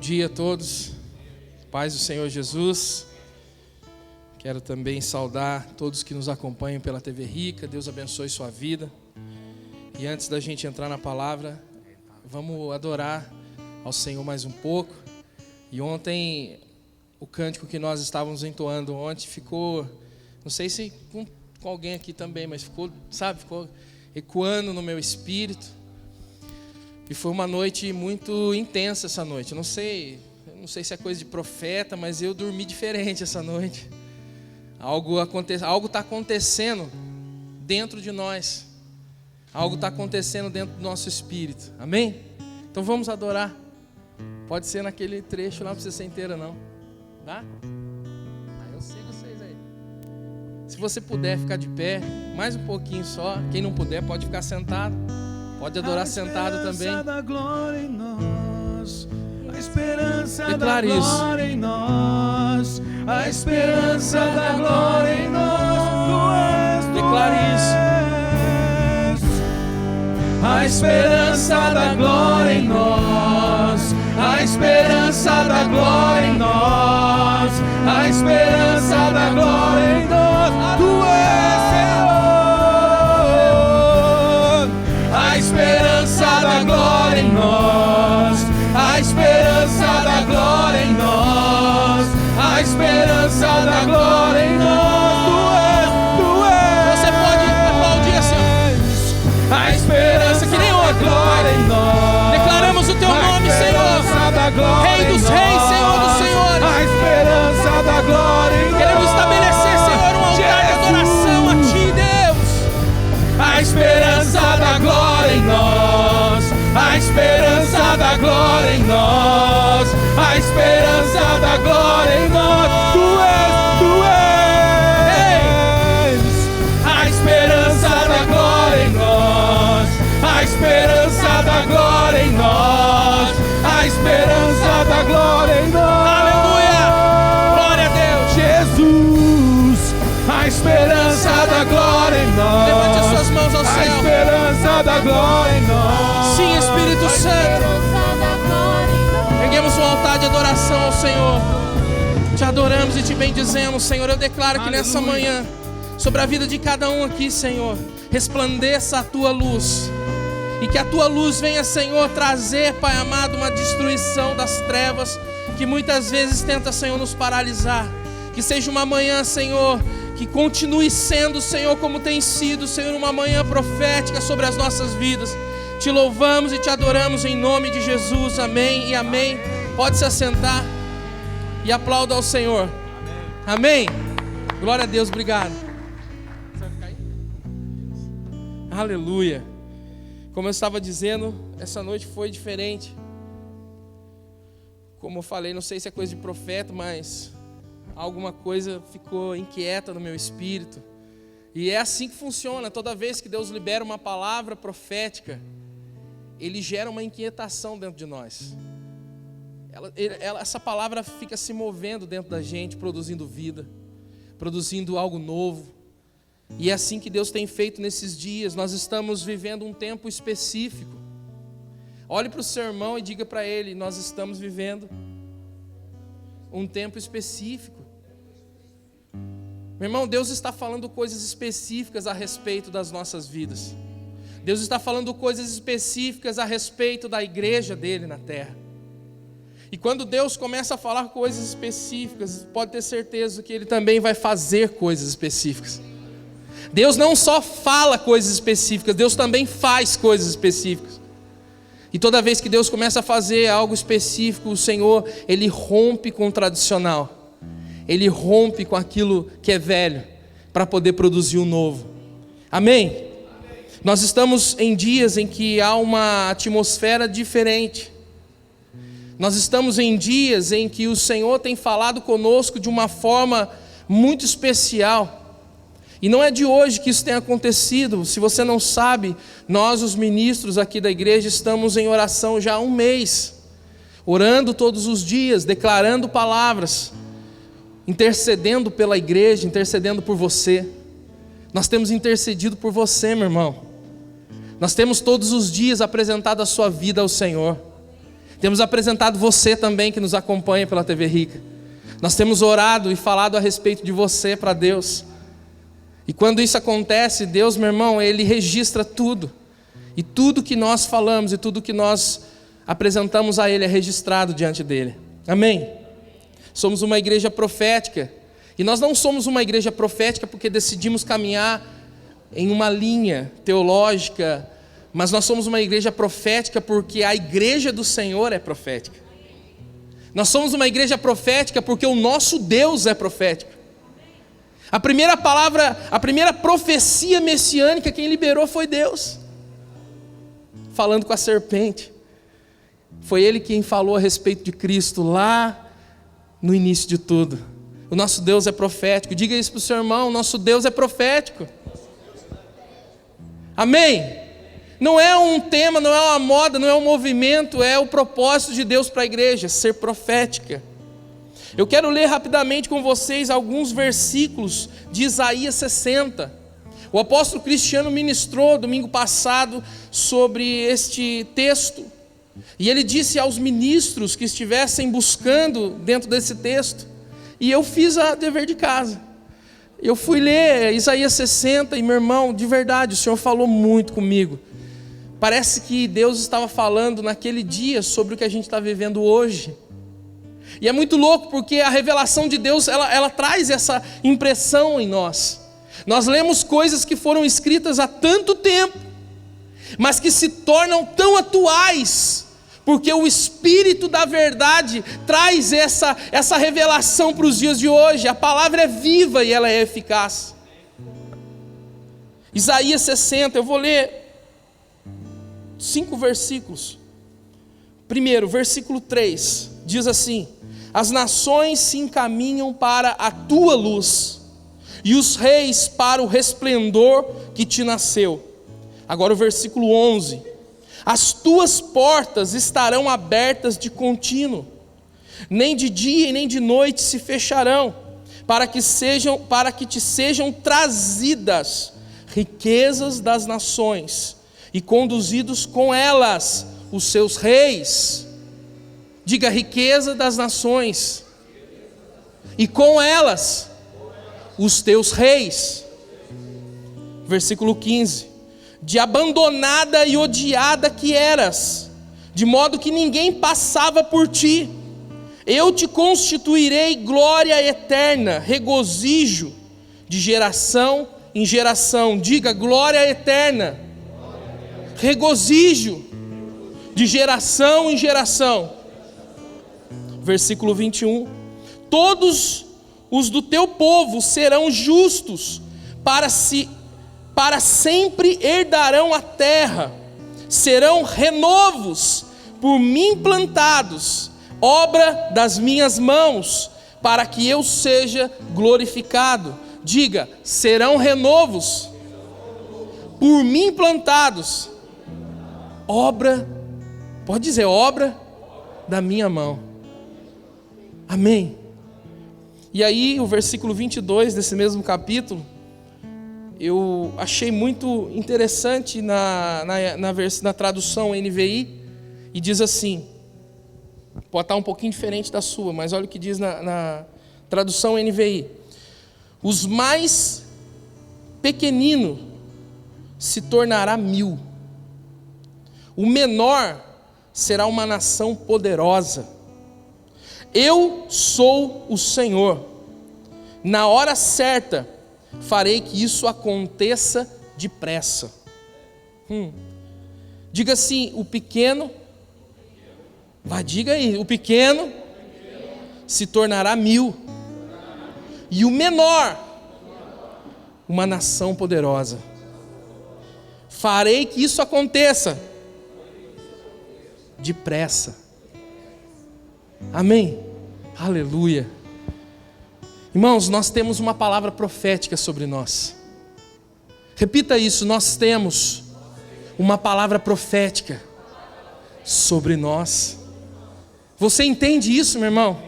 dia a todos, paz do Senhor Jesus. Quero também saudar todos que nos acompanham pela TV Rica. Deus abençoe sua vida. E antes da gente entrar na palavra, vamos adorar ao Senhor mais um pouco. E ontem, o cântico que nós estávamos entoando ontem ficou, não sei se com alguém aqui também, mas ficou ecoando no meu espírito. E foi uma noite muito intensa essa noite. Eu não sei se é coisa de profeta, mas eu dormi diferente essa noite. Algo está acontecendo dentro de nós. Algo está acontecendo dentro do nosso espírito. Amém? Então vamos adorar. Pode ser naquele trecho lá, não precisa ser inteira não. Tá? Eu sigo vocês aí. Se você puder ficar de pé, mais um pouquinho só. Quem não puder pode ficar sentado. Pode adorar sentado também. A esperança da glória em nós. A esperança da glória em nós. Declare isso. A esperança da glória em nós. A esperança da glória em nós. A esperança da glória em nós. Tu és a esperança da glória em nós, a esperança da glória em nós, a esperança da glória em nós. Tu és. Você pode aplaudir assim. A esperança que nem outra glória em nós. Declaramos o teu nome, Senhor. Rei dos reis, Senhor dos senhores. A esperança da glória em nós. Queremos estabelecer, Senhor, um altar de adoração a ti, Deus. A esperança da glória em nós, a esperança da glória em nós, a esperança da glória em nós. Tu és, a esperança da glória em nós, a esperança da glória em nós, a esperança da glória em nós. Aleluia, glória a Deus. Jesus, a esperança da glória em nós. Levante as suas mãos ao céu. A esperança da glória em nós. Sim, Espírito Santo. Erguemos um altar de adoração ao Senhor. Te adoramos e te bendizemos, Senhor. Eu declaro que nessa manhã, sobre a vida de cada um aqui, Senhor, resplandeça a tua luz. E que a tua luz venha, Senhor, trazer, Pai amado, uma destruição das trevas que muitas vezes tenta, Senhor, nos paralisar. Que seja uma manhã, Senhor, que continue sendo, Senhor, como tem sido, Senhor, uma manhã profética sobre as nossas vidas. Te louvamos e te adoramos em nome de Jesus. Amém e amém. Pode se assentar e aplauda ao Senhor. Amém. Glória a Deus, obrigado. Você vai ficar aí? Aleluia. Como eu estava dizendo, essa noite foi diferente. Como eu falei, não sei se é coisa de profeta, mas alguma coisa ficou inquieta no meu espírito. E é assim que funciona. Toda vez que Deus libera uma palavra profética, Ele gera uma inquietação dentro de nós. Essa palavra fica se movendo dentro da gente, produzindo vida, produzindo algo novo. E é assim que Deus tem feito nesses dias. Nós estamos vivendo um tempo específico. Olhe para o seu irmão e diga para ele: nós estamos vivendo um tempo específico. Meu irmão, Deus está falando coisas específicas a respeito das nossas vidas. Deus está falando coisas específicas a respeito da igreja dele na terra. E quando Deus começa a falar coisas específicas, pode ter certeza que Ele também vai fazer coisas específicas. Deus não só fala coisas específicas, Deus também faz coisas específicas. E toda vez que Deus começa a fazer algo específico, o Senhor, Ele rompe com o tradicional. Ele rompe com aquilo que é velho, para poder produzir o novo. Amém? Nós estamos em dias em que há uma atmosfera diferente. Nós estamos em dias em que o Senhor tem falado conosco de uma forma muito especial. E não é de hoje que isso tem acontecido. Se você não sabe, nós, os ministros aqui da igreja, estamos em oração já há um mês. Orando todos os dias, declarando palavras, intercedendo pela igreja, intercedendo por você. Nós temos intercedido por você, meu irmão. Nós temos todos os dias apresentado a sua vida ao Senhor. Temos apresentado você também que nos acompanha pela TV Rica. Nós temos orado e falado a respeito de você para Deus. E quando isso acontece, Deus, meu irmão, Ele registra tudo. E tudo que nós falamos e tudo que nós apresentamos a Ele é registrado diante dEle. Amém? Somos uma igreja profética. E nós não somos uma igreja profética porque decidimos caminhar em uma linha teológica, mas nós somos uma igreja profética porque a igreja do Senhor é profética. Nós somos uma igreja profética porque o nosso Deus é profético. A primeira palavra, a primeira profecia messiânica, quem liberou foi Deus. Falando com a serpente. Foi Ele quem falou a respeito de Cristo lá no início de tudo. O nosso Deus é profético. Diga isso para o seu irmão, o nosso Deus é profético. Amém? Não é um tema, não é uma moda, não é um movimento, é o propósito de Deus para a igreja, ser profética. Eu quero ler rapidamente com vocês alguns versículos de Isaías 60. O apóstolo Cristiano ministrou domingo passado sobre este texto. E ele disse aos ministros que estivessem buscando dentro desse texto. E eu fiz a dever de casa. Eu fui ler Isaías 60 e, meu irmão, de verdade, o Senhor falou muito comigo. Parece que Deus estava falando naquele dia sobre o que a gente está vivendo hoje. E é muito louco porque a revelação de Deus, ela traz essa impressão em nós. Nós lemos coisas que foram escritas há tanto tempo, mas que se tornam tão atuais, porque o Espírito da verdade traz essa revelação para os dias de hoje. A palavra é viva e ela é eficaz. Isaías 60, eu vou ler 5 versículos. Primeiro, versículo 3, diz assim: as nações se encaminham para a tua luz, e os reis para o resplendor que te nasceu. Agora o versículo 11: as tuas portas estarão abertas de contínuo, nem de dia e nem de noite se fecharão, para que te sejam trazidas riquezas das nações, e conduzidos com elas os seus reis. Diga: riqueza das nações, e com elas os teus reis. Versículo 15: de abandonada e odiada que eras, de modo que ninguém passava por ti, eu te constituirei glória eterna, regozijo de geração em geração. Diga: glória eterna, regozijo de geração em geração. Versículo 21: todos os do teu povo serão justos, para sempre herdarão a terra, serão renovos por mim plantados, obra das minhas mãos, para que eu seja glorificado. Diga: serão renovos por mim plantados, obra, pode dizer, obra da minha mão. Amém? E aí o versículo 22 desse mesmo capítulo, eu achei muito interessante na tradução NVI, e diz assim, pode estar um pouquinho diferente da sua, mas olha o que diz na tradução NVI: os mais pequenino se tornará 1000, o menor será uma nação poderosa. Eu sou o Senhor, na hora certa farei que isso aconteça depressa. Diga assim: o pequeno, diga aí, o pequeno se tornará 1000, e o menor uma nação poderosa. Farei que isso aconteça depressa. Amém? Aleluia. Irmãos, nós temos uma palavra profética sobre nós. Repita isso: nós temos uma palavra profética sobre nós. Você entende isso, meu irmão?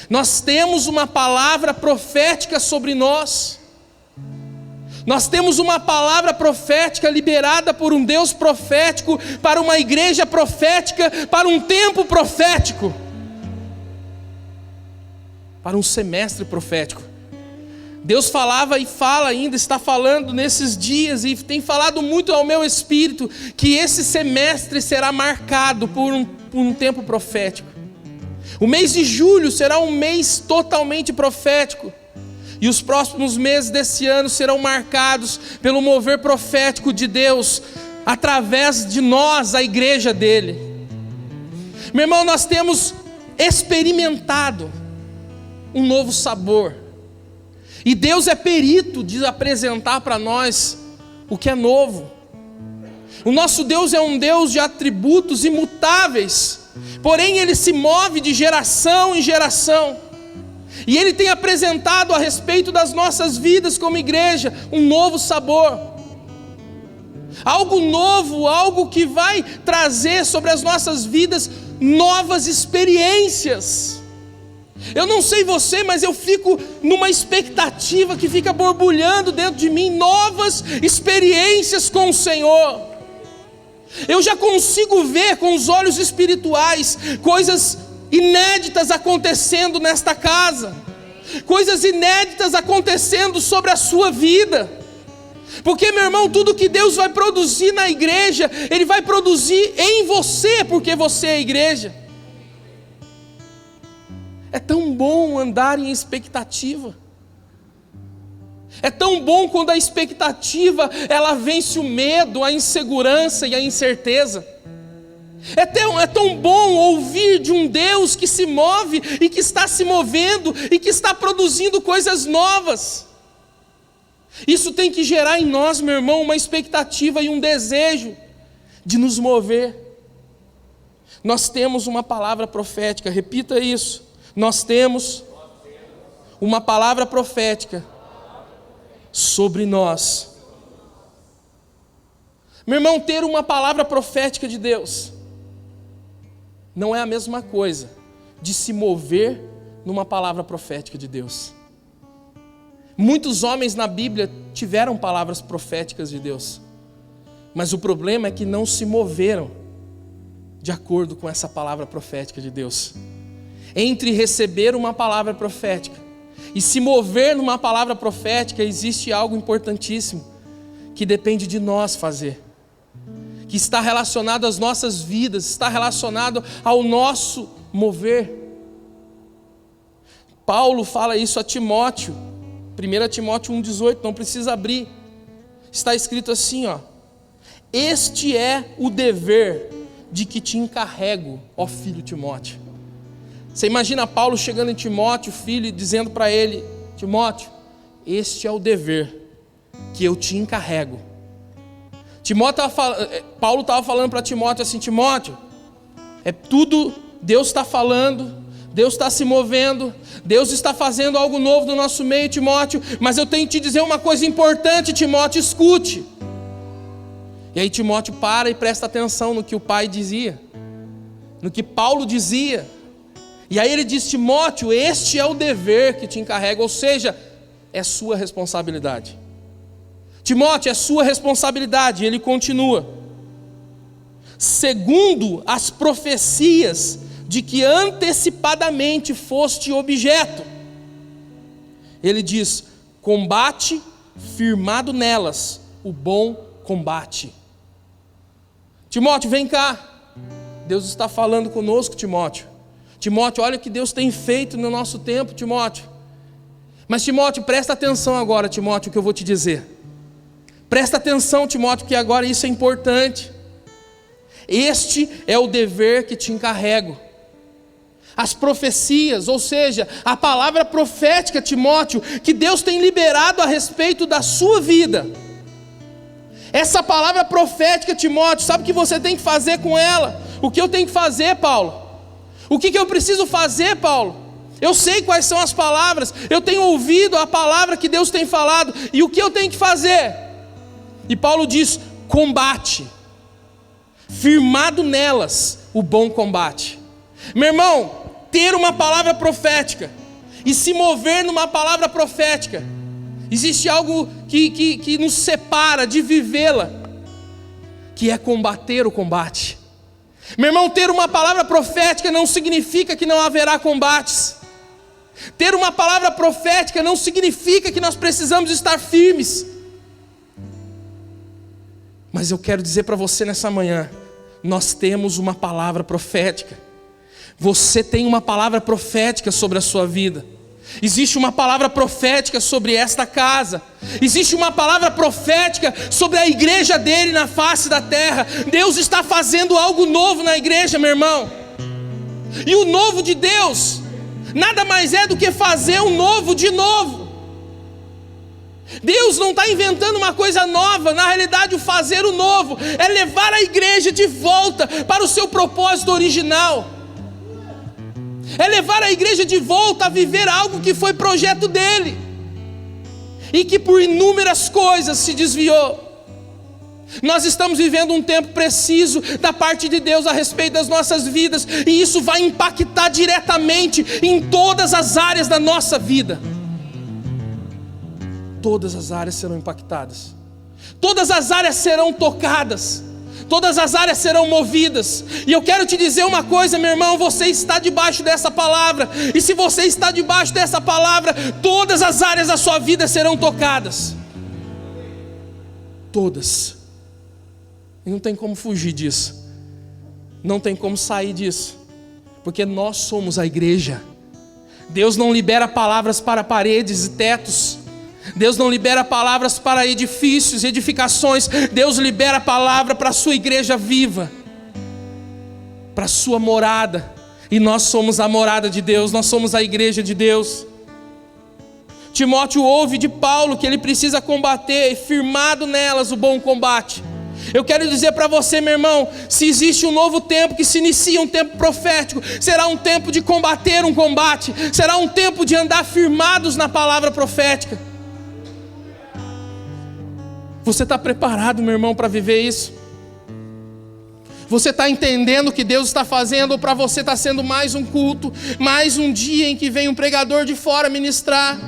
Nós temos uma palavra profética sobre nós. Nós temos uma palavra profética liberada por um Deus profético, para uma igreja profética, para um tempo profético, para um semestre profético. Deus falava e fala ainda, está falando nesses dias, e tem falado muito ao meu espírito, que esse semestre será marcado por um tempo profético. O mês de julho será um mês totalmente profético, e os próximos meses desse ano serão marcados pelo mover profético de Deus, através de nós, a igreja dele. Meu irmão, nós temos experimentado um novo sabor, e Deus é perito de apresentar para nós o que é novo. O nosso Deus é um Deus de atributos imutáveis, porém Ele se move de geração em geração, e Ele tem apresentado a respeito das nossas vidas como igreja um novo sabor, algo novo, algo que vai trazer sobre as nossas vidas novas experiências. Eu não sei você, mas eu fico numa expectativa que fica borbulhando dentro de mim, novas experiências com o Senhor. Eu já consigo ver com os olhos espirituais coisas inéditas acontecendo nesta casa, coisas inéditas acontecendo sobre a sua vida, porque, meu irmão, tudo que Deus vai produzir na igreja, Ele vai produzir em você, porque você é a igreja. É tão bom andar em expectativa. É tão bom quando a expectativa, ela vence o medo, a insegurança e a incerteza. É tão bom ouvir de um Deus que se move e que está se movendo e que está produzindo coisas novas. Isso tem que gerar em nós, meu irmão, uma expectativa e um desejo de nos mover. Nós temos uma palavra profética, repita isso. Nós temos uma palavra profética sobre nós. Meu irmão, ter uma palavra profética de Deus não é a mesma coisa de se mover numa palavra profética de Deus. Muitos homens na Bíblia tiveram palavras proféticas de Deus, mas o problema é que não se moveram de acordo com essa palavra profética de Deus. Entre receber uma palavra profética e se mover numa palavra profética, existe algo importantíssimo que depende de nós fazer, que está relacionado às nossas vidas, está relacionado ao nosso mover. Paulo fala isso a Timóteo, 1 Timóteo 1,18, não precisa abrir, está escrito assim, ó: este é o dever de que te encarrego, ó filho Timóteo. Você imagina Paulo chegando em Timóteo, filho, e dizendo para ele: Timóteo, este é o dever que eu te encarrego. Paulo estava falando para Timóteo assim: Timóteo, é tudo, Deus está falando, Deus está se movendo, Deus está fazendo algo novo no nosso meio, Timóteo, mas eu tenho que te dizer uma coisa importante, Timóteo, escute. E aí Timóteo para e presta atenção no que o pai dizia, no que Paulo dizia. E aí ele diz: Timóteo, este é o dever que te encarrego, ou seja, é sua responsabilidade. Timóteo, é sua responsabilidade. E ele continua: segundo as profecias de que antecipadamente foste objeto. Ele diz: combate firmado nelas o bom combate. Timóteo, vem cá. Deus está falando conosco, Timóteo. Timóteo, olha o que Deus tem feito no nosso tempo, Timóteo. Mas Timóteo, presta atenção agora, Timóteo, o que eu vou te dizer. Presta atenção, Timóteo, que agora isso é importante. Este é o dever que te encarrego. As profecias, ou seja, a palavra profética, Timóteo, que Deus tem liberado a respeito da sua vida. Essa palavra profética, Timóteo, sabe o que você tem que fazer com ela? O que eu tenho que fazer, Paulo? O que eu preciso fazer, Paulo? Eu sei quais são as palavras, eu tenho ouvido a palavra que Deus tem falado, e o que eu tenho que fazer? E Paulo diz: combate, firmado nelas o bom combate. Meu irmão, ter uma palavra profética e se mover numa palavra profética, existe algo que nos separa de vivê-la, que é combater o combate. Meu irmão, ter uma palavra profética não significa que não haverá combates. Ter uma palavra profética não significa que nós precisamos estar firmes. Mas eu quero dizer para você nessa manhã, nós temos uma palavra profética. Você tem uma palavra profética sobre a sua vida. Existe uma palavra profética sobre esta casa. Existe uma palavra profética sobre a igreja dele na face da terra. Deus está fazendo algo novo na igreja, meu irmão. E o novo de Deus nada mais é do que fazer um novo de novo. Deus não está inventando uma coisa nova. Na realidade, o fazer o novo é levar a igreja de volta para o seu propósito original. É levar a igreja de volta a viver algo que foi projeto dele e que por inúmeras coisas se desviou. Nós estamos vivendo um tempo preciso da parte de Deus a respeito das nossas vidas, e isso vai impactar diretamente em todas as áreas da nossa vida. Todas as áreas serão impactadas, todas as áreas serão tocadas, todas as áreas serão movidas. E eu quero te dizer uma coisa, meu irmão, você está debaixo dessa palavra. E se você está debaixo dessa palavra, todas as áreas da sua vida serão tocadas. Todas. E não tem como fugir disso. Não tem como sair disso. Porque nós somos a igreja. Deus não libera palavras para paredes e tetos. Deus não libera palavras para edifícios, edificações. Deus libera a palavra para a sua igreja viva, para a sua morada. E nós somos a morada de Deus, nós somos a igreja de Deus. Timóteo ouve de Paulo que ele precisa combater, firmado nelas, o bom combate. Eu quero dizer para você, meu irmão, se existe um novo tempo que se inicia, um tempo profético, será um tempo de combater um combate, será um tempo de andar firmados na palavra profética. Você está preparado, meu irmão, para viver isso? Você está entendendo o que Deus está fazendo, ou para você está sendo mais um culto, mais um dia em que vem um pregador de fora ministrar?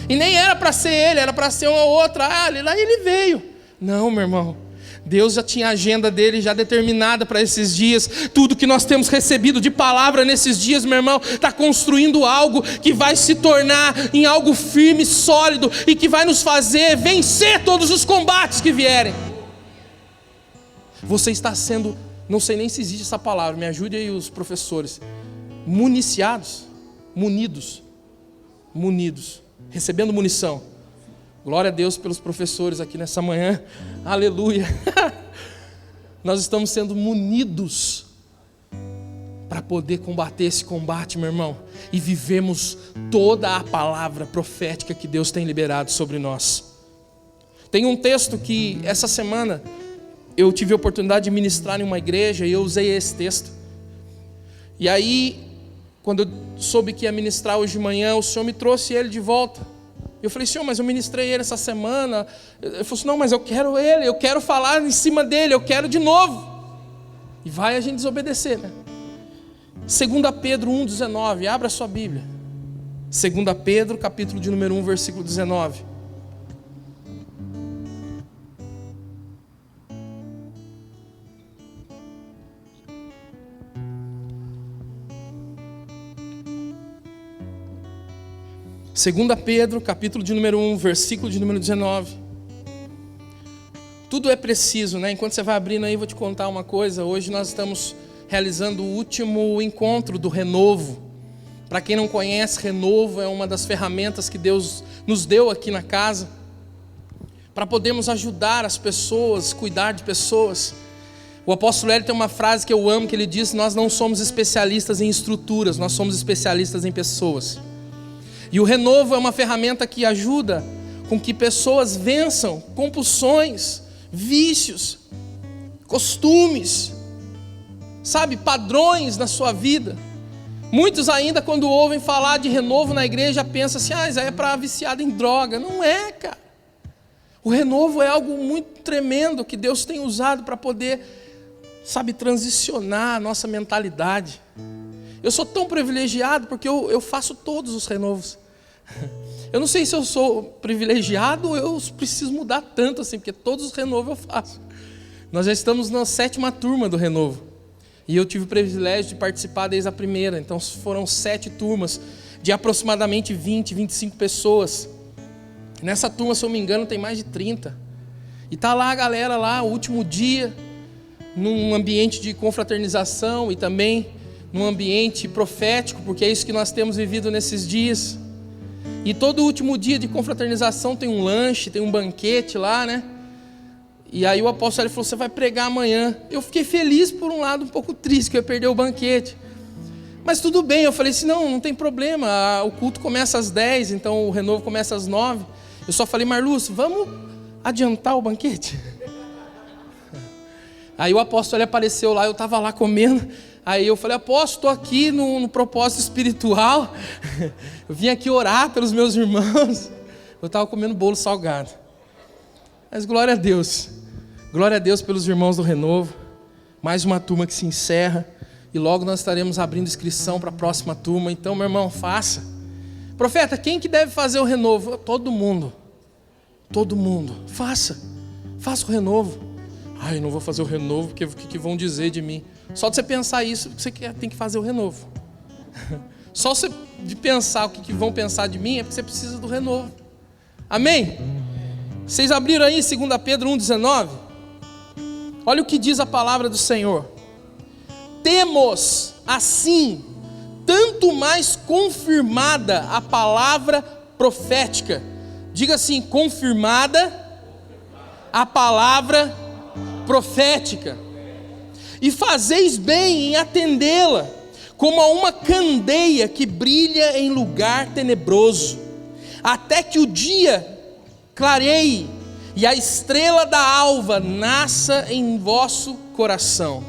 E nem era para ser ele, era para ser uma outra. Lá ele veio. Não, meu irmão. Deus já tinha a agenda dele já determinada para esses dias. Tudo que nós temos recebido de palavra nesses dias, meu irmão, está construindo algo que vai se tornar em algo firme, sólido, e que vai nos fazer vencer todos os combates que vierem. Você está sendo, não sei nem se existe essa palavra, me ajude aí os professores, munidos, recebendo munição. Glória a Deus pelos professores aqui nessa manhã, aleluia. Nós estamos sendo munidos para poder combater esse combate, meu irmão, e vivemos toda a palavra profética que Deus tem liberado sobre nós. Tem um texto que essa semana eu tive a oportunidade de ministrar em uma igreja e eu usei esse texto. E aí, quando eu soube que ia ministrar hoje de manhã, o Senhor me trouxe ele de volta. Eu falei, Senhor, mas eu ministrei ele essa semana. Ele falou assim, não, mas eu quero ele, eu quero falar em cima dele, eu quero de novo. E vai a gente desobedecer, né? 2 Pedro 1,19, abra a sua Bíblia. 2 Pedro, capítulo de número 1, versículo 19. Segunda Pedro, capítulo de número 1, versículo de número 19. Tudo é preciso, né? Enquanto você vai abrindo aí, eu vou te contar uma coisa. Hoje nós estamos realizando o último encontro do Renovo. Para quem não conhece, Renovo é uma das ferramentas que Deus nos deu aqui na casa, para podermos ajudar as pessoas, cuidar de pessoas. O apóstolo Hélio tem uma frase que eu amo, que ele diz: nós não somos especialistas em estruturas, nós somos especialistas em pessoas. E o Renovo é uma ferramenta que ajuda com que pessoas vençam compulsões, vícios, costumes, sabe, padrões na sua vida. Muitos ainda, quando ouvem falar de renovo na igreja, pensam assim, isso aí é para viciado em droga. Não é, cara. O renovo é algo muito tremendo que Deus tem usado para poder, sabe, transicionar a nossa mentalidade. Eu sou tão privilegiado porque eu faço todos os renovos. Eu não sei se eu sou privilegiado ou eu preciso mudar tanto assim, porque todos os renovos eu faço. Nós já estamos na 7ª turma do renovo. E eu tive o privilégio de participar desde a primeira. Então foram 7 turmas de aproximadamente 20, 25 pessoas. Nessa turma, se eu não me engano, tem mais de 30. E tá lá a galera lá, o último dia, num ambiente de confraternização e também num ambiente profético, porque é isso que nós temos vivido nesses dias. E todo último dia de confraternização tem um lanche, tem um banquete lá, né? E aí o apóstolo falou, você vai pregar amanhã. Eu fiquei feliz por um lado, um pouco triste, que eu ia perder o banquete. Mas tudo bem, eu falei assim, não tem problema, o culto começa às 10, então o renovo começa às 9. Eu só falei, Marlúcio, vamos adiantar o banquete? Aí o apóstolo apareceu lá, eu estava lá comendo. Aí eu falei, apóstolo, estou aqui no propósito espiritual. Eu vim aqui orar pelos meus irmãos. Eu estava comendo bolo salgado. Mas glória a Deus. Glória a Deus pelos irmãos do Renovo. Mais uma turma que se encerra. E logo nós estaremos abrindo inscrição para a próxima turma. Então, meu irmão, faça. Profeta, quem que deve fazer o renovo? Todo mundo. Todo mundo. Faça. Faça o renovo. Ai, não vou fazer o renovo porque o que vão dizer de mim? Só de você pensar isso, você tem que fazer o renovo. Só de pensar o que vão pensar de mim é porque você precisa do renovo. Amém? Vocês abriram aí 2 Pedro 1,19? Olha o que diz a palavra do Senhor. Temos, assim, tanto mais confirmada a palavra profética. Diga assim, confirmada a palavra profética. E fazeis bem em atendê-la, como a uma candeia que brilha em lugar tenebroso, até que o dia clareie e a estrela da alva nasça em vosso coração.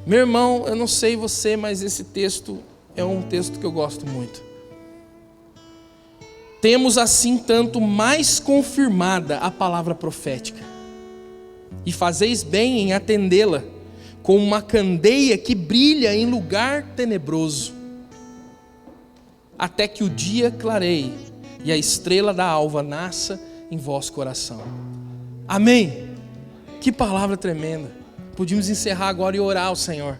Meu irmão, eu não sei você, mas esse texto é um texto que eu gosto muito. Temos assim tanto mais confirmada a palavra profética, e fazeis bem em atendê-la, como uma candeia que brilha em lugar tenebroso, até que o dia clareie e a estrela da alva nasça em vosso coração. Amém? Que palavra tremenda. Podíamos encerrar agora e orar ao Senhor.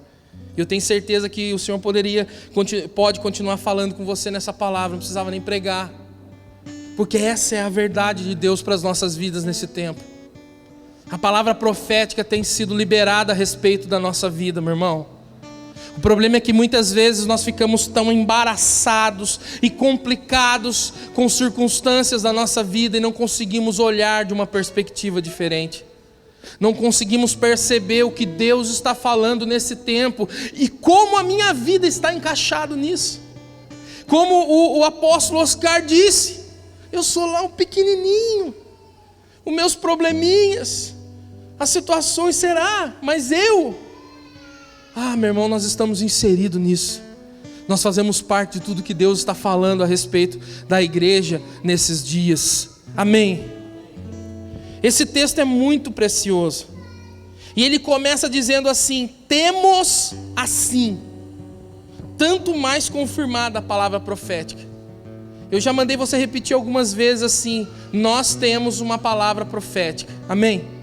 Eu tenho certeza que o Senhor pode continuar falando com você nessa palavra, não precisava nem pregar, porque essa é a verdade de Deus para as nossas vidas nesse tempo. A palavra profética tem sido liberada a respeito da nossa vida, meu irmão. O problema é que muitas vezes nós ficamos tão embaraçados e complicados com circunstâncias da nossa vida e não conseguimos olhar de uma perspectiva diferente. Não conseguimos perceber o que Deus está falando nesse tempo e como a minha vida está encaixado nisso. Como o apóstolo Oscar disse, eu sou lá um pequenininho, os meus probleminhas, as situações será, mas meu irmão, nós estamos inseridos nisso. Nós fazemos parte de tudo que Deus está falando a respeito da igreja nesses dias. Amém? Esse texto é muito precioso. E ele começa dizendo assim, temos assim, tanto mais confirmada a palavra profética. Eu já mandei você repetir algumas vezes assim, nós temos uma palavra profética. Amém?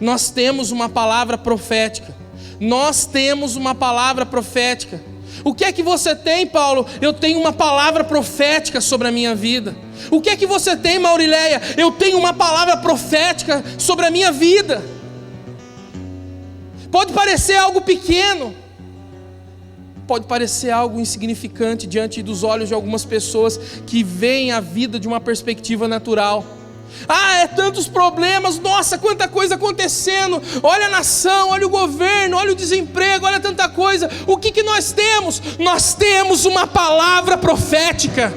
Nós temos uma palavra profética. Nós temos uma palavra profética. O que é que você tem, Paulo? Eu tenho uma palavra profética sobre a minha vida. O que é que você tem, Maurileia? Eu tenho uma palavra profética sobre a minha vida. Pode parecer algo pequeno, pode parecer algo insignificante diante dos olhos de algumas pessoas que veem a vida de uma perspectiva natural. É tantos problemas, nossa, quanta coisa acontecendo, olha a nação, olha o governo, olha o desemprego, olha tanta coisa. O que nós temos? Nós temos uma palavra profética.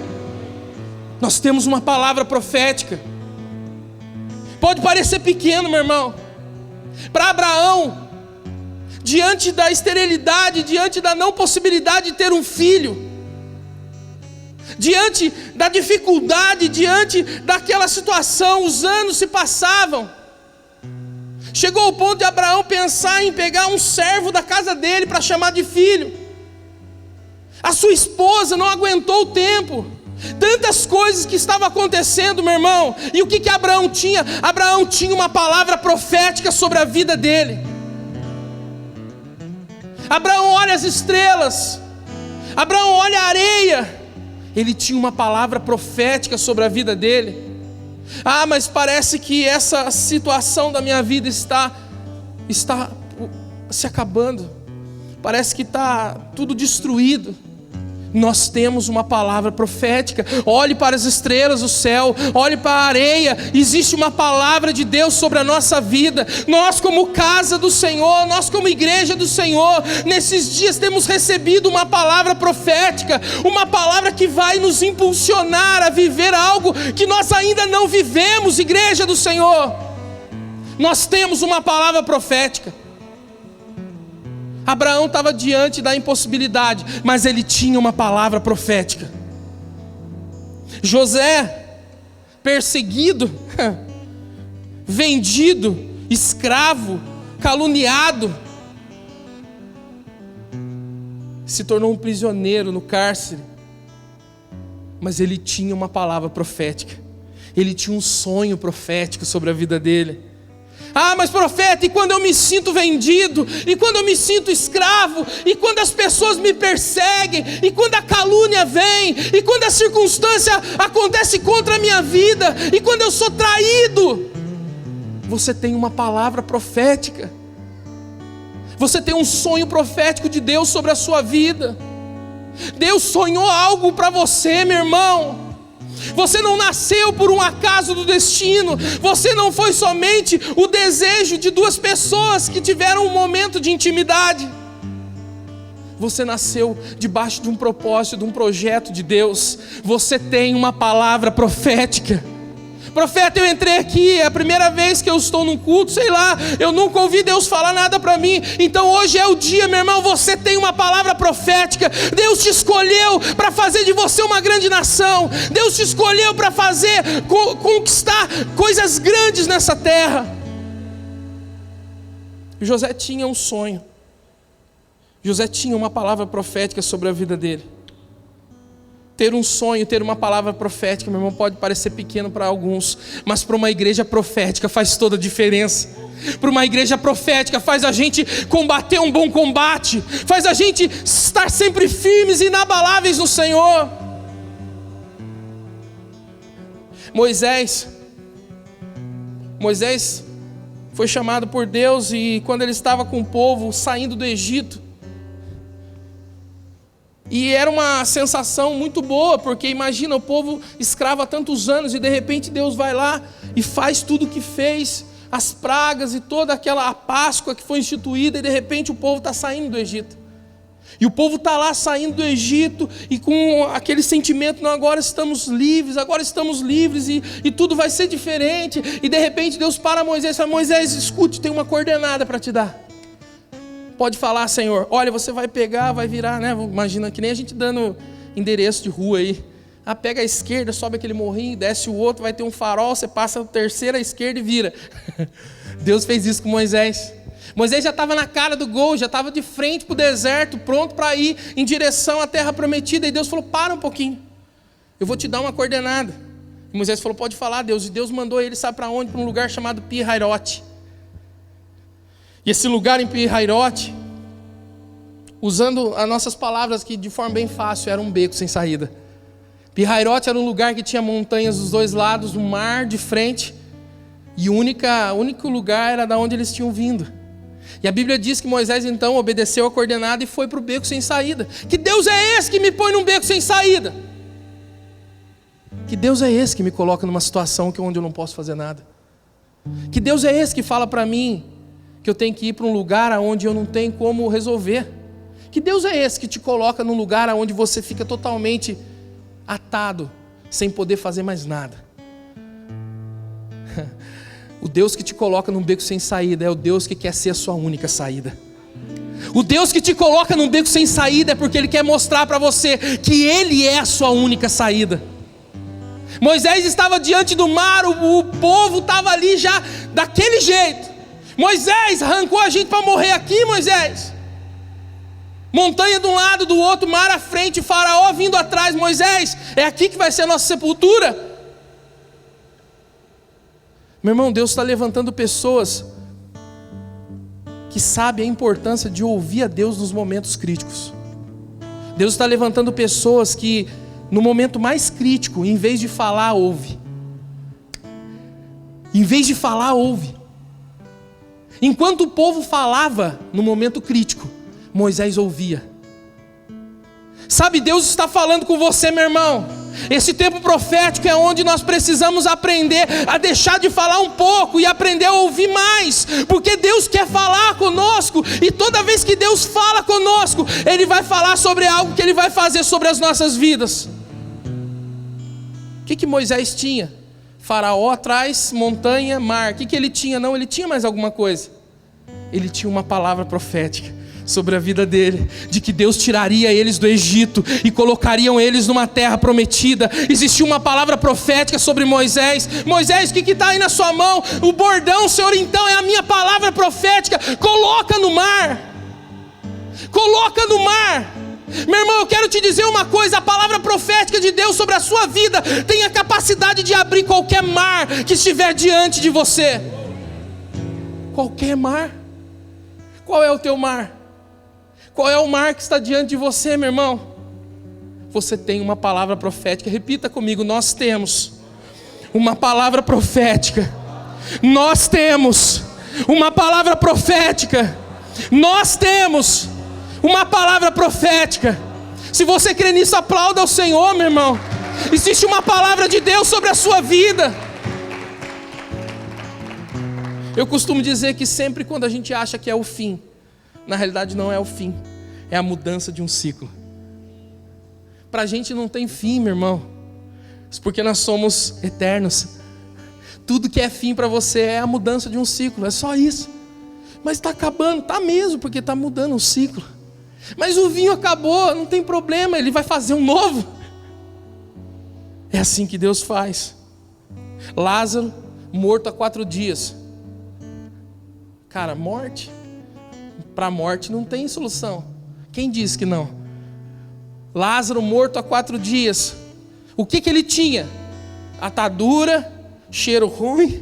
Nós temos uma palavra profética. Pode parecer pequeno, meu irmão. Para Abraão, diante da esterilidade, diante da não possibilidade de ter um filho, diante da dificuldade, diante daquela situação, os anos se passavam. Chegou o ponto de Abraão pensar em pegar um servo da casa dele para chamar de filho. A sua esposa não aguentou o tempo. Tantas coisas que estavam acontecendo, meu irmão. E o que Abraão tinha? Abraão tinha uma palavra profética sobre a vida dele. Abraão olha as estrelas, Abraão olha a areia. Ele tinha uma palavra profética sobre a vida dele. Mas parece que essa situação da minha vida está se acabando. Parece que está tudo destruído. Nós temos uma palavra profética. Olhe para as estrelas do céu, olhe para a areia. Existe uma palavra de Deus sobre a nossa vida. Nós, como casa do Senhor, nós, como igreja do Senhor, nesses dias temos recebido uma palavra profética, uma palavra que vai nos impulsionar a viver algo que nós ainda não vivemos, igreja do Senhor. Nós temos uma palavra profética. Abraão estava diante da impossibilidade, mas ele tinha uma palavra profética. José, perseguido, vendido, escravo, caluniado, se tornou um prisioneiro no cárcere, mas ele tinha uma palavra profética. Ele tinha um sonho profético sobre a vida dele. Mas profeta, e quando eu me sinto vendido, e quando eu me sinto escravo, e quando as pessoas me perseguem, e quando a calúnia vem, e quando a circunstância acontece contra a minha vida, e quando eu sou traído, você tem uma palavra profética, você tem um sonho profético de Deus sobre a sua vida. Deus sonhou algo para você, meu irmão. Você não nasceu por um acaso do destino. Você não foi somente o desejo de duas pessoas que tiveram um momento de intimidade. Você nasceu debaixo de um propósito, de um projeto de Deus. Você tem uma palavra profética. Profeta, eu entrei aqui, é a primeira vez que eu estou num culto, sei lá, eu nunca ouvi Deus falar nada para mim. Então hoje é o dia, meu irmão, você tem uma palavra profética. Deus te escolheu para fazer de você uma grande nação. Deus te escolheu para fazer, conquistar coisas grandes nessa terra. José tinha um sonho. José tinha uma palavra profética sobre a vida dele. Ter um sonho, ter uma palavra profética, meu irmão, pode parecer pequeno para alguns, mas para uma igreja profética faz toda a diferença. Para uma igreja profética faz a gente combater um bom combate, faz a gente estar sempre firmes e inabaláveis no Senhor. Moisés foi chamado por Deus, e quando ele estava com o povo saindo do Egito, e era uma sensação muito boa, porque imagina o povo escravo há tantos anos, e de repente Deus vai lá e faz tudo o que fez, as pragas e toda aquela Páscoa que foi instituída, e de repente o povo está saindo do Egito. E o povo está lá saindo do Egito, e com aquele sentimento, não, agora estamos livres, e tudo vai ser diferente. E de repente Deus para Moisés e fala: Moisés, escute, tem uma coordenada para te dar. Pode falar, Senhor, olha, você vai pegar, vai virar, né? Imagina que nem a gente dando endereço de rua aí. Pega a esquerda, sobe aquele morrinho, desce o outro, vai ter um farol, você passa a terceira à esquerda e vira. Deus fez isso com Moisés. Moisés já estava na cara do gol, já estava de frente para o deserto, pronto para ir em direção à terra prometida. E Deus falou: para um pouquinho, eu vou te dar uma coordenada. E Moisés falou: pode falar, Deus. E Deus mandou ele, sabe para onde? Para um lugar chamado Pi-Hairote. E esse lugar em Pi-Hairote, usando as nossas palavras aqui de forma bem fácil, era um beco sem saída. Pi-Hairote era um lugar que tinha montanhas dos dois lados, um mar de frente, e o único lugar era da onde eles tinham vindo. E a Bíblia diz que Moisés então obedeceu a coordenada e foi para o beco sem saída. Que Deus é esse que me põe num beco sem saída? Que Deus é esse que me coloca numa situação onde eu não posso fazer nada? Que Deus é esse que fala para mim que eu tenho que ir para um lugar onde eu não tenho como resolver? Que Deus é esse que te coloca num lugar onde você fica totalmente atado, sem poder fazer mais nada? O Deus que te coloca num beco sem saída é o Deus que quer ser a sua única saída. O Deus que te coloca num beco sem saída é porque Ele quer mostrar para você que Ele é a sua única saída. Moisés estava diante do mar, o povo estava ali já daquele jeito. Moisés, arrancou a gente para morrer aqui, Moisés. Montanha de um lado, do outro, mar à frente, Faraó vindo atrás. Moisés, é aqui que vai ser a nossa sepultura. Meu irmão, Deus está levantando pessoas que sabem a importância de ouvir a Deus nos momentos críticos. Deus está levantando pessoas que, no momento mais crítico, em vez de falar, ouve. Em vez de falar, ouve. Enquanto o povo falava no momento crítico, Moisés ouvia. Sabe, Deus está falando com você, meu irmão. Esse tempo profético é onde nós precisamos aprender a deixar de falar um pouco e aprender a ouvir mais, porque Deus quer falar conosco, e toda vez que Deus fala conosco, Ele vai falar sobre algo que Ele vai fazer sobre as nossas vidas. O que Moisés tinha? Faraó atrás, montanha, mar. O que ele tinha? Não, ele tinha mais alguma coisa. Ele tinha uma palavra profética sobre a vida dele, de que Deus tiraria eles do Egito e colocariam eles numa terra prometida. Existia uma palavra profética sobre Moisés. Moisés, o que está aí na sua mão? O bordão, Senhor, então é a minha palavra profética. Coloca no mar. Coloca no mar. Meu irmão, eu quero te dizer uma coisa: a palavra profética de Deus sobre a sua vida tem a capacidade de abrir qualquer mar que estiver diante de você. Qualquer mar. Qual é o teu mar? Qual é o mar que está diante de você, meu irmão? Você tem uma palavra profética. Repita comigo: nós temos uma palavra profética. Nós temos uma palavra profética. Nós temos uma palavra profética. Se você crê nisso, aplauda ao Senhor, meu irmão. Existe uma palavra de Deus sobre a sua vida. Eu costumo dizer que sempre quando a gente acha que é o fim, na realidade não é o fim, é a mudança de um ciclo. Para a gente não tem fim, meu irmão, porque nós somos eternos. Tudo que é fim para você é a mudança de um ciclo, é só isso. Mas está acabando, está mesmo, porque está mudando um ciclo. Mas o vinho acabou, não tem problema, Ele vai fazer um novo. É assim que Deus faz. Lázaro, morto há 4 dias. Cara, morte, para a morte não tem solução. Quem disse que não? Lázaro morto há 4 dias. O que ele tinha? Atadura, cheiro ruim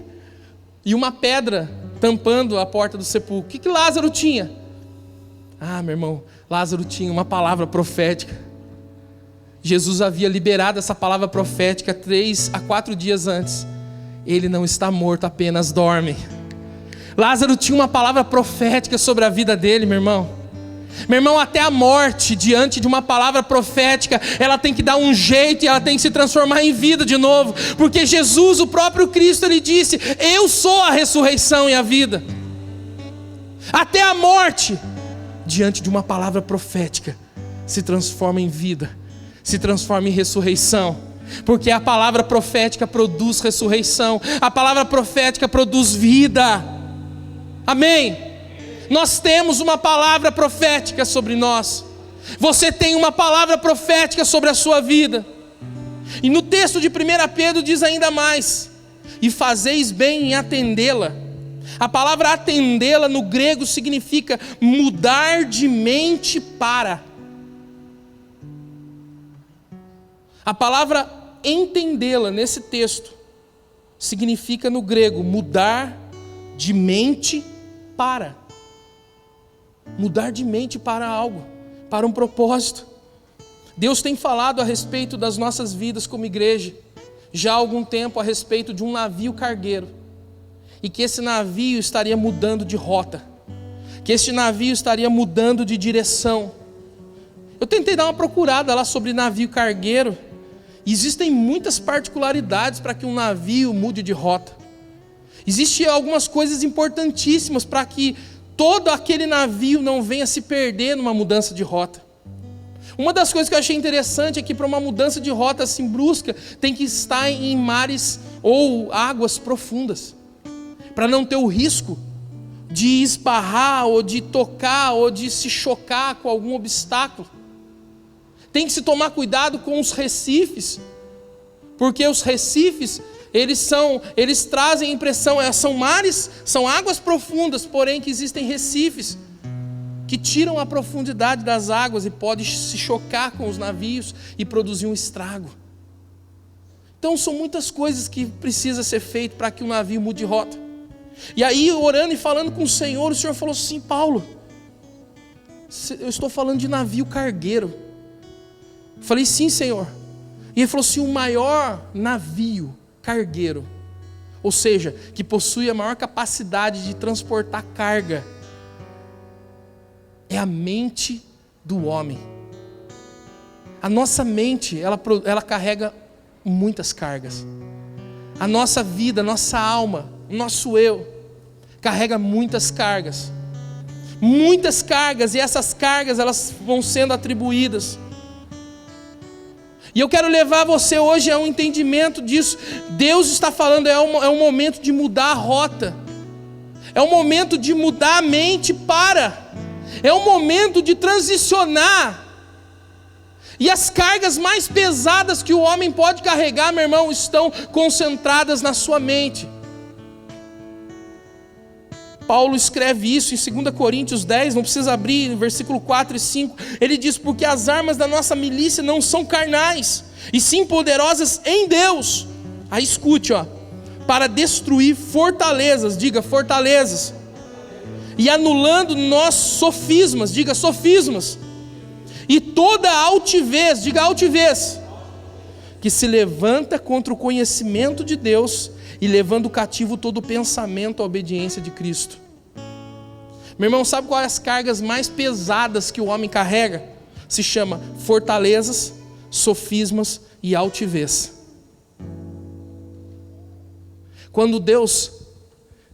e uma pedra tampando a porta do sepulcro. O que Lázaro tinha? Ah, meu irmão, Lázaro tinha uma palavra profética. Jesus havia liberado essa palavra profética 3 a 4 dias antes. Ele não está morto, apenas dorme. Lázaro tinha uma palavra profética sobre a vida dele, meu irmão. Meu irmão, até a morte, diante de uma palavra profética, ela tem que dar um jeito e ela tem que se transformar em vida de novo. Porque Jesus, o próprio Cristo, Ele disse: eu sou a ressurreição e a vida. Até a morte, diante de uma palavra profética, se transforma em vida, se transforma em ressurreição. Porque a palavra profética produz ressurreição, a palavra profética produz vida. Amém? Nós temos uma palavra profética sobre nós. Você tem uma palavra profética sobre a sua vida. E no texto de 1 Pedro diz ainda mais: e fazeis bem em atendê-la. A palavra atendê-la no grego significa mudar de mente para. A palavra entendê-la nesse texto significa no grego mudar de mente para. Mudar de mente para algo, para um propósito. Deus tem falado a respeito das nossas vidas como igreja já há algum tempo a respeito de um navio cargueiro, e que esse navio estaria mudando de rota, que esse navio estaria mudando de direção. Eu tentei dar uma procurada lá sobre navio cargueiro. Existem muitas particularidades para que um navio mude de rota. Existem algumas coisas importantíssimas para que todo aquele navio não venha se perder numa mudança de rota. Uma das coisas que eu achei interessante é que para uma mudança de rota assim brusca, tem que estar em mares ou águas profundas, para não ter o risco de esbarrar, ou de tocar, ou de se chocar com algum obstáculo. Tem que se tomar cuidado com os recifes, porque os recifes, eles trazem a impressão, são mares, são águas profundas, porém que existem recifes que tiram a profundidade das águas e pode se chocar com os navios e produzir um estrago. Então são muitas coisas que precisa ser feito para que o navio mude de rota. E aí, orando e falando com o Senhor falou assim: Paulo, eu estou falando de navio cargueiro. Eu falei: sim, Senhor. E ele falou assim: o maior navio cargueiro, ou seja, que possui a maior capacidade de transportar carga, é a mente do homem. A nossa mente, ela carrega muitas cargas. A nossa vida, a nossa alma, o nosso eu, carrega muitas cargas. Muitas cargas, e essas cargas, elas vão sendo atribuídas. E eu quero levar você hoje a um entendimento disso. Deus está falando, é um momento de mudar a rota. É um momento de mudar a mente É um momento de transicionar. E as cargas mais pesadas que o homem pode carregar, meu irmão, estão concentradas na sua mente. Paulo escreve isso em 2 Coríntios 10, não precisa abrir, versículo 4 e 5. Ele diz: porque as armas da nossa milícia não são carnais, e sim poderosas em Deus. Aí escute, para destruir fortalezas, diga fortalezas, e anulando nossos sofismas, diga sofismas, e toda altivez, diga altivez, que se levanta contra o conhecimento de Deus, e levando cativo todo pensamento à obediência de Cristo. Meu irmão, sabe quais as cargas mais pesadas que o homem carrega? Se chama fortalezas, sofismas e altivez. Quando Deus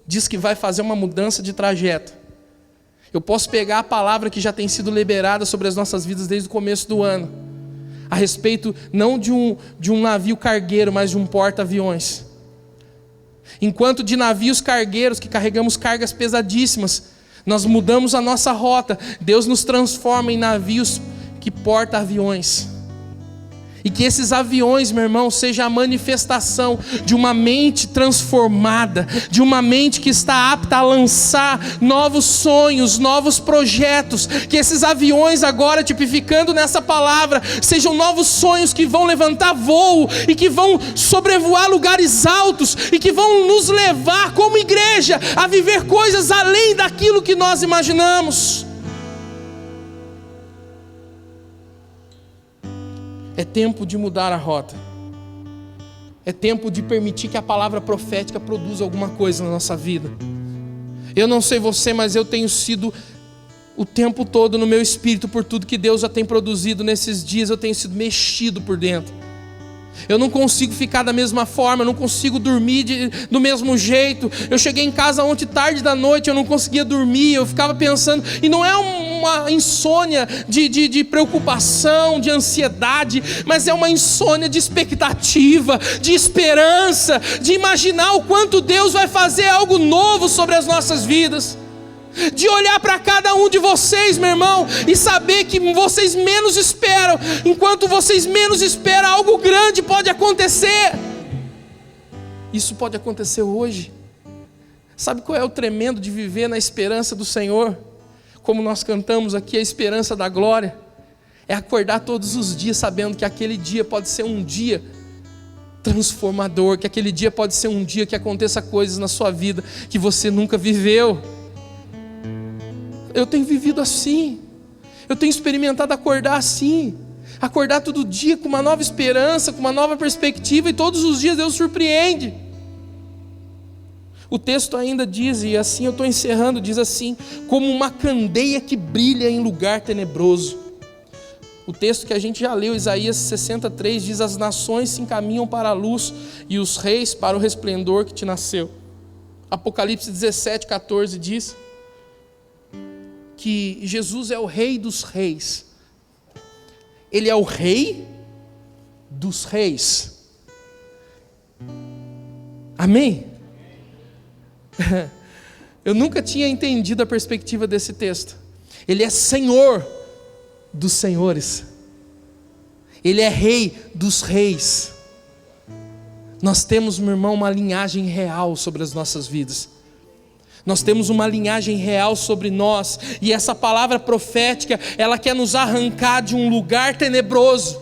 diz que vai fazer uma mudança de trajeto, eu posso pegar a palavra que já tem sido liberada sobre as nossas vidas desde o começo do ano, a respeito não de um navio cargueiro, mas de um porta-aviões. Enquanto de navios cargueiros que carregamos cargas pesadíssimas, nós mudamos a nossa rota, Deus nos transforma em navios que portam aviões. E que esses aviões, meu irmão, seja a manifestação de uma mente transformada, de uma mente que está apta a lançar novos sonhos, novos projetos. Que esses aviões agora, tipificando nessa palavra, sejam novos sonhos que vão levantar voo e que vão sobrevoar lugares altos e que vão nos levar como igreja a viver coisas além daquilo que nós imaginamos. É tempo de mudar a rota. É tempo de permitir que a palavra profética produza alguma coisa na nossa vida. Eu não sei você, mas eu tenho sido o tempo todo no meu espírito, por tudo que Deus já tem produzido nesses dias, eu tenho sido mexido por dentro. Eu não consigo ficar da mesma forma, eu não consigo dormir do mesmo jeito. Eu cheguei em casa ontem tarde da noite, eu não conseguia dormir, eu ficava pensando, e não é uma insônia de preocupação, de ansiedade, mas é uma insônia de expectativa, de esperança, de imaginar o quanto Deus vai fazer algo novo sobre as nossas vidas. De olhar para cada um de vocês, meu irmão, e saber que vocês menos esperam. Enquanto vocês menos esperam, algo grande pode acontecer. Isso pode acontecer hoje. Sabe qual é o tremendo de viver na esperança do Senhor? Como nós cantamos aqui, a esperança da glória. É acordar todos os dias sabendo que aquele dia pode ser um dia transformador, que aquele dia pode ser um dia que aconteça coisas na sua vida que você nunca viveu. Eu tenho vivido assim, eu tenho experimentado acordar assim, acordar todo dia com uma nova esperança, com uma nova perspectiva, e todos os dias Deus surpreende. O texto ainda diz, e assim eu estou encerrando, diz assim: como uma candeia que brilha em lugar tenebroso. O texto que a gente já leu, Isaías 63, diz: as nações se encaminham para a luz e os reis para o resplendor que te nasceu. Apocalipse 17, 14 diz que Jesus é o Rei dos Reis. Ele é o Rei dos Reis. Amém? Eu nunca tinha entendido a perspectiva desse texto. Ele é Senhor dos senhores. Ele é Rei dos reis. Nós temos, meu irmão, uma linhagem real sobre as nossas vidas. Nós temos uma linhagem real sobre nós, e essa palavra profética, ela quer nos arrancar de um lugar tenebroso.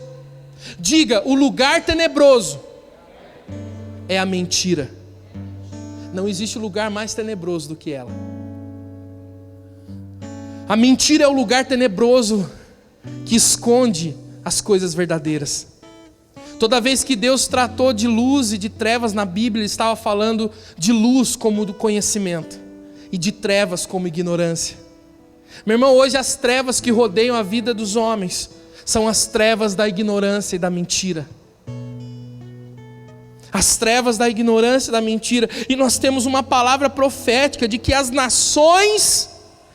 Diga, o lugar tenebroso é a mentira. Não existe lugar mais tenebroso do que ela. A mentira é o lugar tenebroso que esconde as coisas verdadeiras. Toda vez que Deus tratou de luz e de trevas na Bíblia, Ele estava falando de luz como do conhecimento e de trevas como ignorância. Meu irmão, hoje as trevas que rodeiam a vida dos homens são as trevas da ignorância e da mentira. As trevas da ignorância e da mentira. E nós temos uma palavra profética de que as nações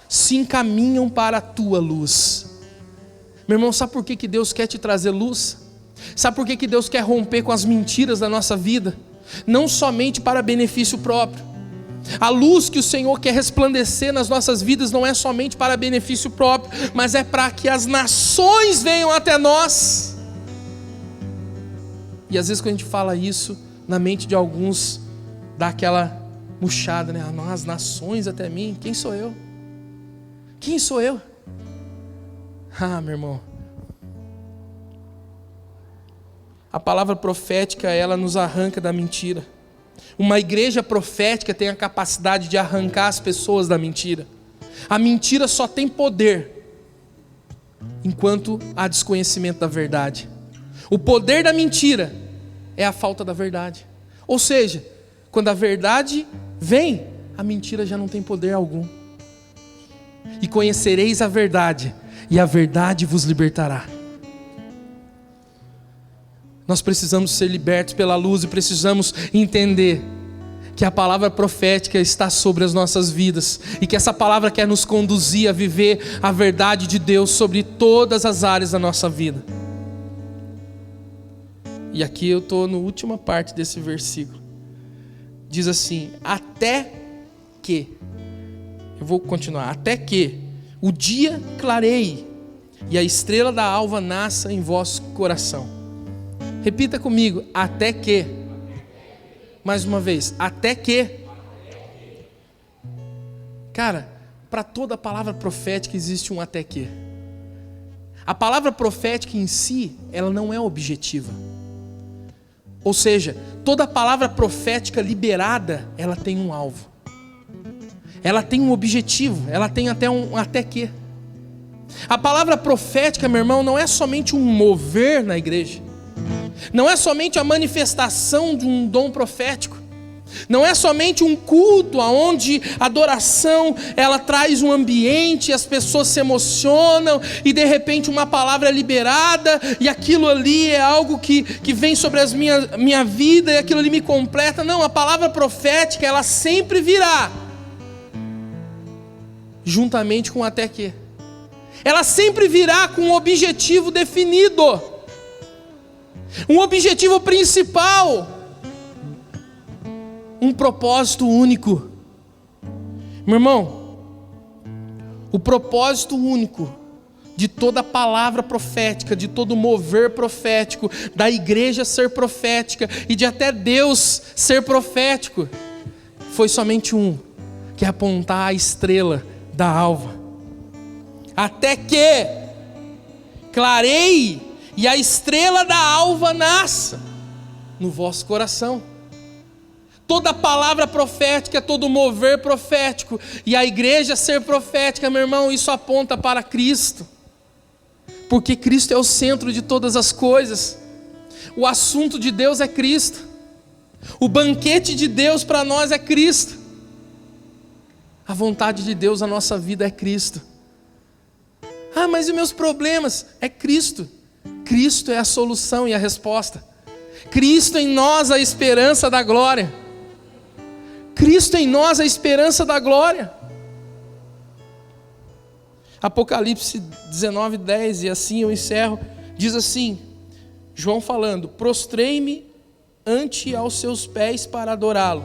se encaminham para a tua luz. Meu irmão, sabe por que Deus quer te trazer luz? Sabe por que Deus quer romper com as mentiras da nossa vida? Não somente para benefício próprio. A luz que o Senhor quer resplandecer nas nossas vidas não é somente para benefício próprio, mas é para que as nações venham até nós. E às vezes quando a gente fala isso, na mente de alguns dá aquela murchada, né? As nações até mim, quem sou eu? Quem sou eu? Ah, meu irmão, a palavra profética, ela nos arranca da mentira. Uma igreja profética tem a capacidade de arrancar as pessoas da mentira. A mentira só tem poder enquanto há desconhecimento da verdade. O poder da mentira é a falta da verdade. Ou seja, quando a verdade vem, a mentira já não tem poder algum. E conhecereis a verdade, e a verdade vos libertará. Nós precisamos ser libertos pela luz e precisamos entender que a palavra profética está sobre as nossas vidas e que essa palavra quer nos conduzir a viver a verdade de Deus sobre todas as áreas da nossa vida. E aqui eu estou na última parte desse versículo. Diz assim: até que, eu vou continuar, até que o dia clareie e a estrela da alva nasça em vosso coração. Repita comigo, até que. Mais uma vez, até que. Cara, para toda palavra profética existe um até que. A palavra profética em si, ela não é objetiva. Ou seja, toda palavra profética liberada, ela tem um alvo. Ela tem um objetivo, ela tem até um até que. A palavra profética, meu irmão, não é somente um mover na igreja. Não é somente a manifestação de um dom profético. Não é somente um culto onde a adoração ela traz um ambiente, as pessoas se emocionam e de repente uma palavra é liberada e aquilo ali é algo que vem sobre minha vida e aquilo ali me completa. Não, a palavra profética ela sempre virá juntamente com até que. Ela sempre virá com um objetivo definido. Um objetivo principal. Um propósito único. Meu irmão, o propósito único de toda palavra profética, de todo mover profético, da igreja ser profética e de até Deus ser profético, foi somente um, que é apontar a estrela da alva. Até que clareie e a estrela da alva nasça no vosso coração. Toda palavra profética, todo mover profético e a igreja ser profética, meu irmão, isso aponta para Cristo. Porque Cristo é o centro de todas as coisas. O assunto de Deus é Cristo. O banquete de Deus para nós é Cristo. A vontade de Deus na nossa vida é Cristo. Ah, mas e meus problemas? É Cristo. Cristo é a solução e a resposta. Cristo em nós a esperança da glória. Cristo em nós a esperança da glória. Apocalipse 19:10, e assim eu encerro, diz assim, João falando: prostrei-me ante aos seus pés para adorá-lo.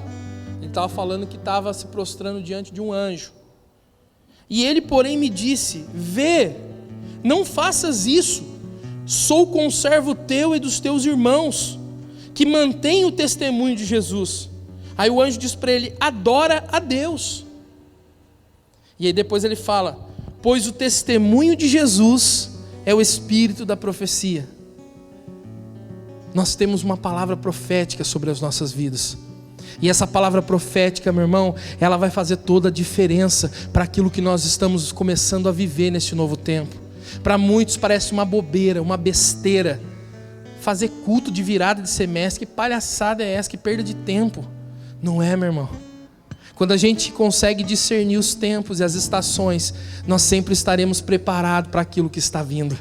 Ele estava falando que estava se prostrando diante de um anjo. E ele, porém, me disse: vê, não faças isso, sou conservo teu e dos teus irmãos, que mantêm o testemunho de Jesus. Aí o anjo diz para ele: adora a Deus, E aí depois ele fala: pois o testemunho de Jesus é o espírito da profecia. Nós temos uma palavra profética sobre as nossas vidas. E essa palavra profética, meu irmão, ela vai fazer toda a diferença para aquilo que nós estamos começando a viver neste novo tempo. Para muitos parece uma bobeira, uma besteira. Fazer culto de virada de semestre, que palhaçada é essa, que perda de tempo. Não é, meu irmão. Quando a gente consegue discernir os tempos e as estações, nós sempre estaremos preparados para aquilo que está vindo.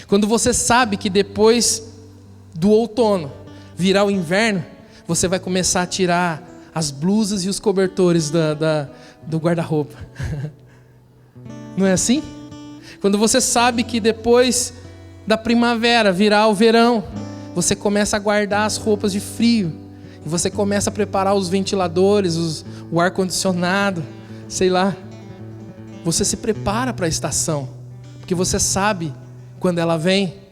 Quando você sabe que depois do outono virá o inverno, você vai começar a tirar as blusas e os cobertores do guarda-roupa. Não é assim? Quando você sabe que depois da primavera virá o verão, você começa a guardar as roupas de frio. E você começa a preparar os ventiladores, o ar-condicionado, sei lá. Você se prepara para a estação, porque você sabe quando ela vem.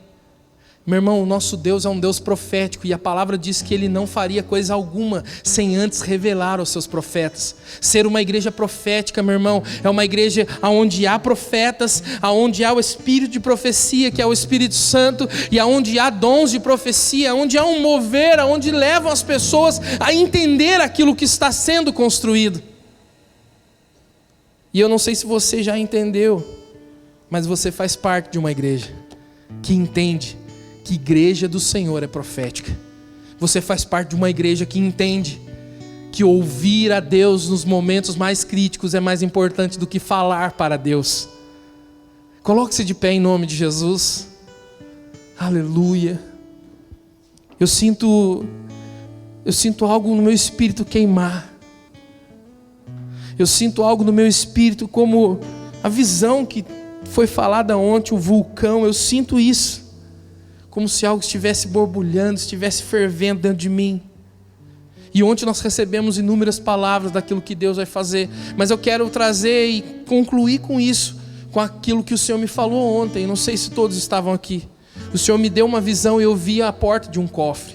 Meu irmão, o nosso Deus é um Deus profético, e a palavra diz que Ele não faria coisa alguma sem antes revelar aos seus profetas. Ser uma igreja profética, meu irmão, é uma igreja onde há profetas, onde há o espírito de profecia, que é o Espírito Santo, e onde há dons de profecia, onde há um mover, onde levam as pessoas a entender aquilo que está sendo construído. E eu não sei se você já entendeu, mas você faz parte de uma igreja que entende que igreja do Senhor é profética. Você faz parte de uma igreja que entende que ouvir a Deus nos momentos mais críticos é mais importante do que falar para Deus. Coloque-se de pé em nome de Jesus. Aleluia. Eu sinto algo no meu espírito queimar. Eu sinto algo no meu espírito, como a visão que foi falada ontem, o vulcão. Eu sinto isso, como se algo estivesse borbulhando, estivesse fervendo dentro de mim. E ontem nós recebemos inúmeras palavras daquilo que Deus vai fazer, mas eu quero trazer e concluir com isso, com aquilo que o Senhor me falou ontem. Não sei se todos estavam aqui. O Senhor me deu uma visão e eu via a porta de um cofre.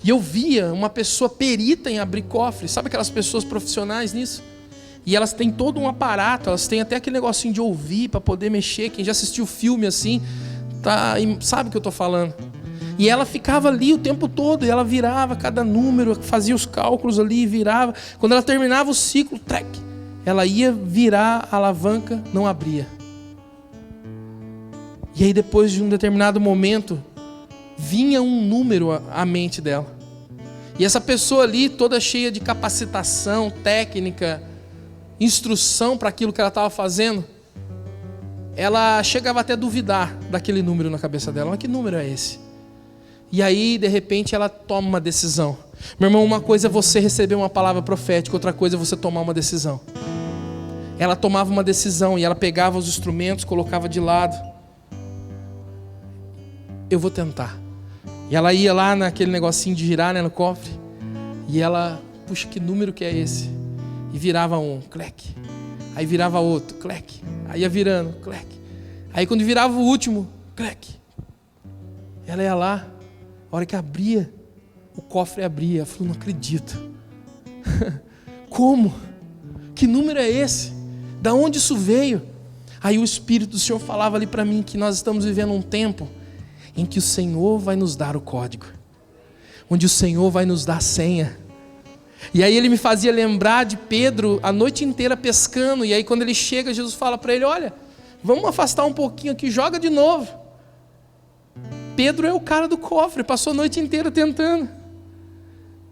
E eu via uma pessoa perita em abrir cofres. Sabe aquelas pessoas profissionais nisso? E elas têm todo um aparato, elas têm até aquele negocinho de ouvir para poder mexer. Quem já assistiu filme assim, sabe o que eu estou falando. E ela ficava ali o tempo todo, e ela virava cada número, fazia os cálculos ali e virava. Quando ela terminava o ciclo, ela ia virar a alavanca, não abria. E aí depois de um determinado momento, vinha um número à mente dela. E essa pessoa ali, toda cheia de capacitação, técnica, instrução para aquilo que ela estava fazendo, ela chegava até a duvidar daquele número na cabeça dela. Mas que número é esse? E aí, de repente, ela toma uma decisão. Meu irmão, uma coisa é você receber uma palavra profética, outra coisa é você tomar uma decisão. Ela tomava uma decisão e ela pegava os instrumentos, colocava de lado. Eu vou tentar. E ela ia lá naquele negocinho de girar, né, no cofre. E ela, puxa, que número que é esse? E virava um, cleque. Aí virava outro, cleque. Aí ia virando, cleque. Aí quando virava o último, cleque. Ela ia lá, a hora que abria, o cofre abria. Ela falou, não acredito. Como? Que número é esse? Da onde isso veio? Aí o Espírito do Senhor falava ali para mim que nós estamos vivendo um tempo em que o Senhor vai nos dar o código, onde o Senhor vai nos dar a senha. E aí ele me fazia lembrar de Pedro a noite inteira pescando. E aí quando ele chega, Jesus fala para ele, olha, vamos afastar um pouquinho aqui, joga de novo. Pedro é o cara do cofre, passou a noite inteira tentando.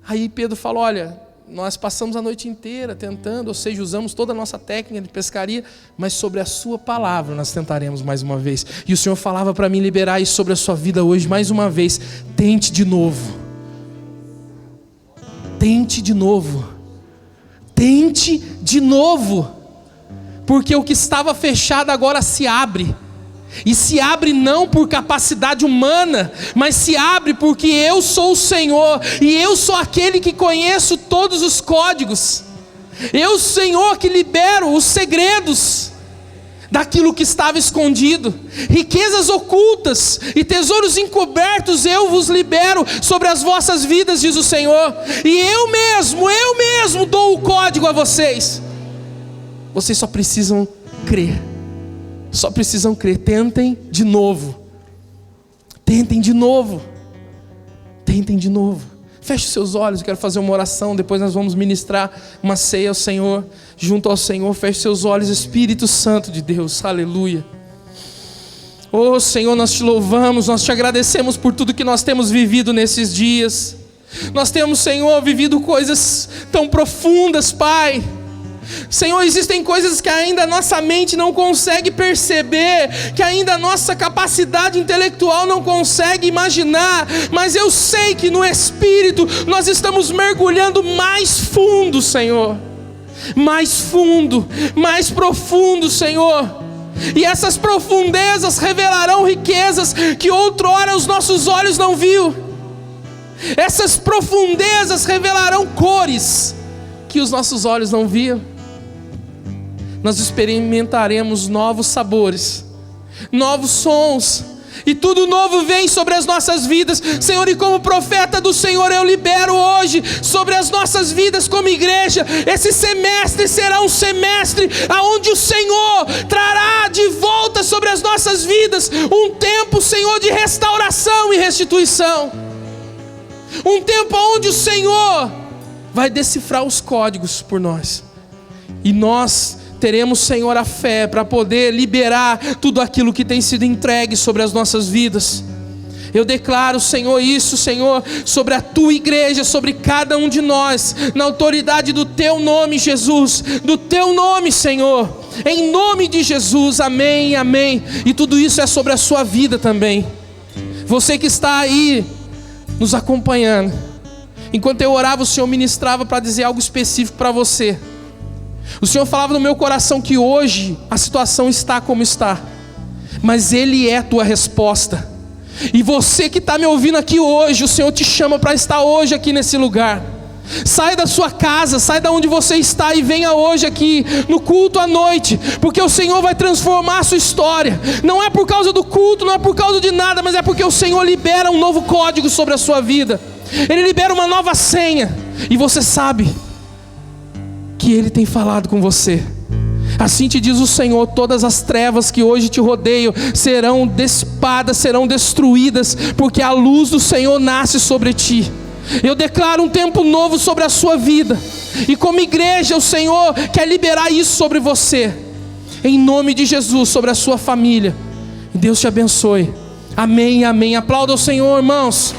Aí Pedro fala, olha, nós passamos a noite inteira tentando, ou seja, usamos toda a nossa técnica de pescaria, mas sobre a sua palavra nós tentaremos mais uma vez. E o Senhor falava para mim liberar isso sobre a sua vida hoje, mais uma vez, tente de novo. Tente de novo. Tente de novo. Porque o que estava fechado agora se abre. E se abre não por capacidade humana, mas se abre porque eu sou o Senhor, e eu sou aquele que conheço todos os códigos. Eu, Senhor, que libero os segredos daquilo que estava escondido, riquezas ocultas e tesouros encobertos eu vos libero sobre as vossas vidas, diz o Senhor. E eu mesmo dou o código a vocês. Vocês só precisam crer. Só precisam crer. Tentem de novo. Tentem de novo. Tentem de novo. Feche os seus olhos, eu quero fazer uma oração. Depois nós vamos ministrar uma ceia ao Senhor, junto ao Senhor. Feche seus olhos, Espírito Santo de Deus, aleluia. Oh Senhor, nós te louvamos, nós te agradecemos por tudo que nós temos vivido nesses dias. Nós temos, Senhor, vivido coisas tão profundas, Pai. Senhor, existem coisas que ainda a nossa mente não consegue perceber, que ainda a nossa capacidade intelectual não consegue imaginar, mas eu sei que no Espírito nós estamos mergulhando mais fundo, Senhor, mais fundo, mais profundo, Senhor, e essas profundezas revelarão riquezas que outrora os nossos olhos não viu. Essas profundezas revelarão cores que os nossos olhos não viam. Nós experimentaremos novos sabores, novos sons, e tudo novo vem sobre as nossas vidas, Senhor. E como profeta do Senhor, eu libero hoje sobre as nossas vidas como igreja. Esse semestre será um semestre onde o Senhor trará de volta sobre as nossas vidas um tempo, Senhor, de restauração e restituição. Um tempo onde o Senhor vai decifrar os códigos por nós, e nós teremos, Senhor, a fé para poder liberar tudo aquilo que tem sido entregue sobre as nossas vidas. Eu declaro, Senhor, isso, Senhor, sobre a Tua igreja, sobre cada um de nós, na autoridade do Teu nome, Jesus, do Teu nome, Senhor, em nome de Jesus, amém, amém. E tudo isso é sobre a sua vida também. Você que está aí nos acompanhando, enquanto eu orava, o Senhor ministrava para dizer algo específico para você. O Senhor falava no meu coração que hoje a situação está como está, mas Ele é a tua resposta. E você que está me ouvindo aqui hoje, o Senhor te chama para estar hoje aqui nesse lugar. Sai da sua casa, sai da onde você está e venha hoje aqui no culto à noite, porque o Senhor vai transformar a sua história. Não é por causa do culto, não é por causa de nada, mas é porque o Senhor libera um novo código sobre a sua vida. Ele libera uma nova senha, e você sabe que Ele tem falado com você. Assim te diz o Senhor: todas as trevas que hoje te rodeiam serão dissipadas, serão destruídas, porque a luz do Senhor nasce sobre ti. Eu declaro um tempo novo sobre a sua vida, e como igreja o Senhor quer liberar isso sobre você, em nome de Jesus, sobre a sua família. Deus te abençoe, amém, amém. Aplauda o Senhor, irmãos.